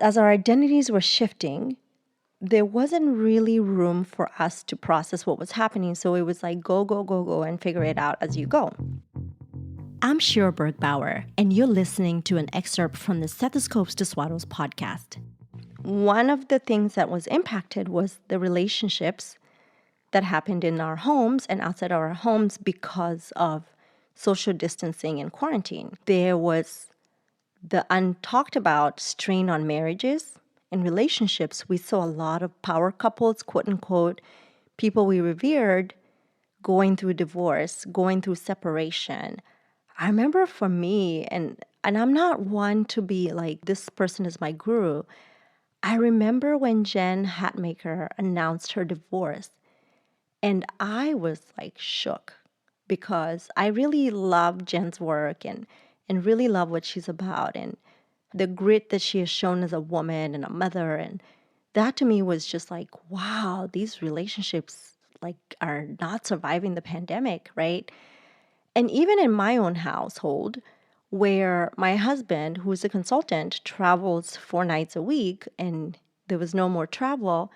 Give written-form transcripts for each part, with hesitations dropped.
as our identities were shifting, there wasn't really room for us to process what was happening. So it was like, go, go, go, go, and figure it out as you go. I'm Shira Bergbauer, and you're listening to an excerpt from the Stethoscopes to Swaddles podcast. One of the things that was impacted was the relationships that happened in our homes and outside our homes because of social distancing and quarantine. There was the untalked about strain on marriages and relationships. We saw a lot of power couples, quote unquote, people we revered going through divorce, going through separation. I remember for me, and I'm not one to be like, this person is my guru. I remember when Jen Hatmaker announced her divorce, and I was like shook because I really love Jen's work and really love what she's about and the grit that she has shown as a woman and a mother. And that to me was just like, wow, these relationships like are not surviving the pandemic, right? And even in my own household, where my husband, who's a consultant, travels 4 nights a week and there was no more travel,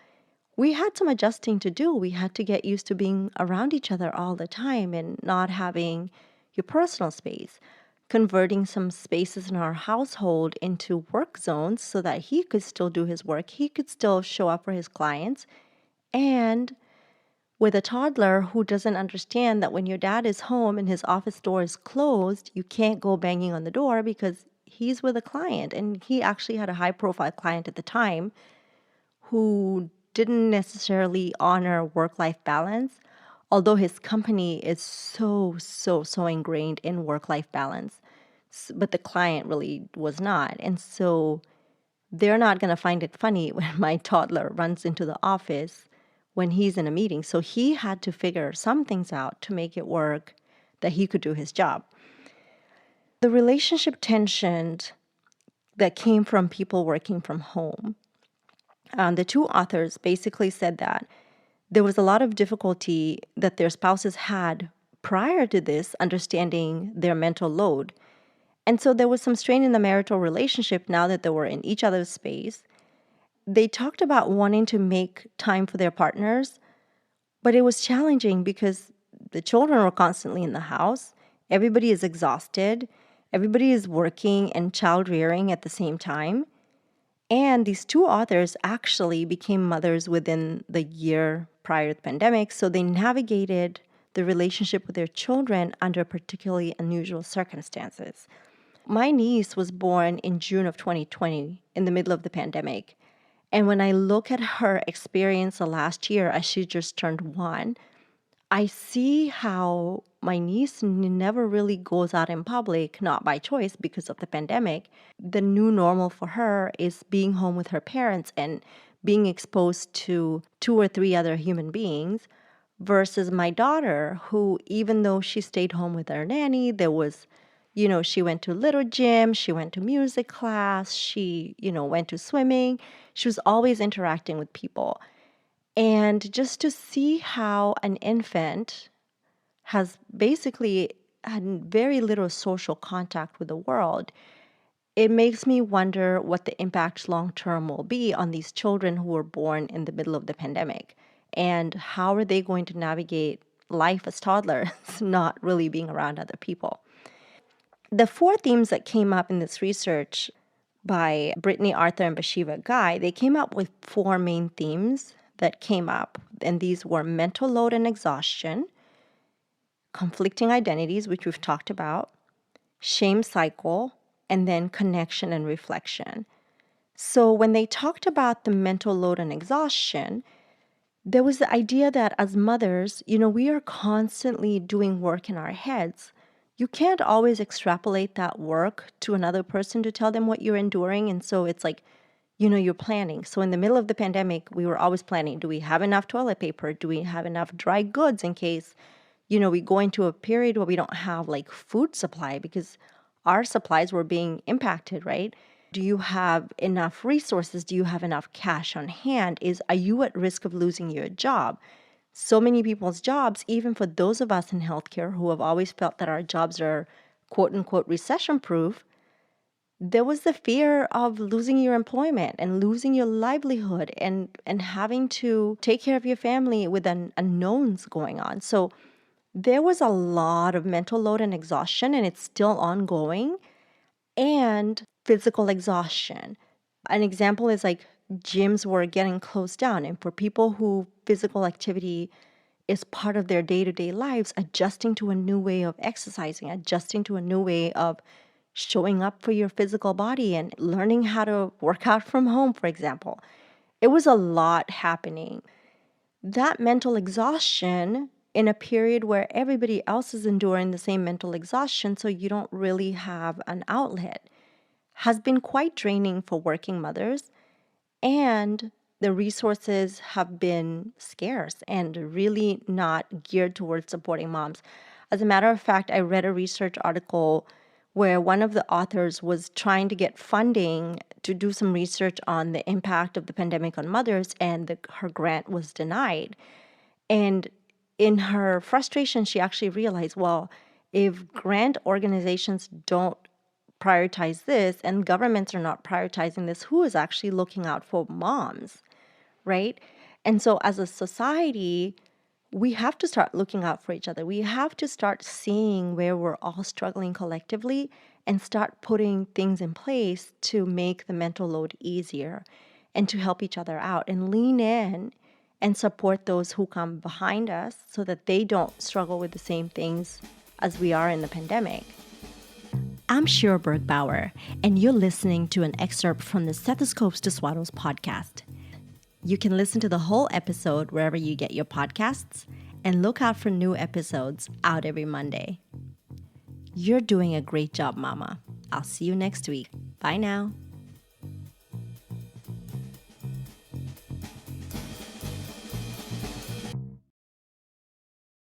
we had some adjusting to do. We had to get used to being around each other all the time and not having your personal space, converting some spaces in our household into work zones so that he could still do his work. He could still show up for his clients. And with a toddler who doesn't understand that when your dad is home and his office door is closed, you can't go banging on the door because he's with a client. And he actually had a high profile client at the time who didn't necessarily honor work-life balance, although his company is so ingrained in work-life balance. But the client really was not. And so they're not going to find it funny when my toddler runs into the office when he's in a meeting. So he had to figure some things out to make it work, that he could do his job. The relationship tension that came from people working from home, the two authors basically said that there was a lot of difficulty that their spouses had prior to this understanding their mental load. And so there was some strain in the marital relationship now that they were in each other's space. They talked about wanting to make time for their partners, but it was challenging because the children were constantly in the house. Everybody is exhausted. Everybody is working and child rearing at the same time. And these two authors actually became mothers within the year prior to the pandemic, so they navigated the relationship with their children under particularly unusual circumstances. My niece was born in June of 2020, in the middle of the pandemic. And when I look at her experience the last year as she just turned 1, I see how my niece never really goes out in public, not by choice because of the pandemic. The new normal for her is being home with her parents and being exposed to 2 or 3 other human beings versus my daughter, who, even though she stayed home with her nanny, there was, she went to little gym, she went to music class, she, went to swimming. She was always interacting with people. And just to see how an infant has basically had very little social contact with the world, it makes me wonder what the impact long term will be on these children who were born in the middle of the pandemic. And how are they going to navigate life as toddlers, not really being around other people? The 4 themes that came up in this research by Brittany Arthur and Bashiva Guy, they came up with 4 main themes that came up. And these were mental load and exhaustion, conflicting identities, which we've talked about, shame cycle, and then connection and reflection. So when they talked about the mental load and exhaustion, there was the idea that as mothers, we are constantly doing work in our heads. You can't always extrapolate that work to another person to tell them what you're enduring. And so it's like, you're planning. So in the middle of the pandemic, we were always planning. Do we have enough toilet paper? Do we have enough dry goods in case, we go into a period where we don't have like food supply because our supplies were being impacted, right? Do you have enough resources? Do you have enough cash on hand? Are you at risk of losing your job? So many people's jobs, even for those of us in healthcare who have always felt that our jobs are quote unquote recession proof, there was the fear of losing your employment and losing your livelihood and having to take care of your family with unknowns going on. So there was a lot of mental load and exhaustion, and it's still ongoing, and physical exhaustion. An example is like gyms were getting closed down, and for people who physical activity is part of their day-to-day lives, adjusting to a new way of exercising, adjusting to a new way of showing up for your physical body and learning how to work out from home, for example. It was a lot happening. That mental exhaustion in a period where everybody else is enduring the same mental exhaustion, so you don't really have an outlet, has been quite draining for working mothers. And the resources have been scarce and really not geared towards supporting moms. As a matter of fact, I read a research article where one of the authors was trying to get funding to do some research on the impact of the pandemic on mothers, and her grant was denied. And in her frustration, she actually realized, well, if grant organizations don't prioritize this and governments are not prioritizing this, who is actually looking out for moms, right? And so as a society, we have to start looking out for each other. We have to start seeing where we're all struggling collectively and start putting things in place to make the mental load easier and to help each other out and lean in and support those who come behind us so that they don't struggle with the same things as we are in the pandemic. I'm Shira Bergbauer, and you're listening to an excerpt from the Stethoscopes to Swaddles podcast. You can listen to the whole episode wherever you get your podcasts, and look out for new episodes out every Monday. You're doing a great job, Mama. I'll see you next week. Bye now.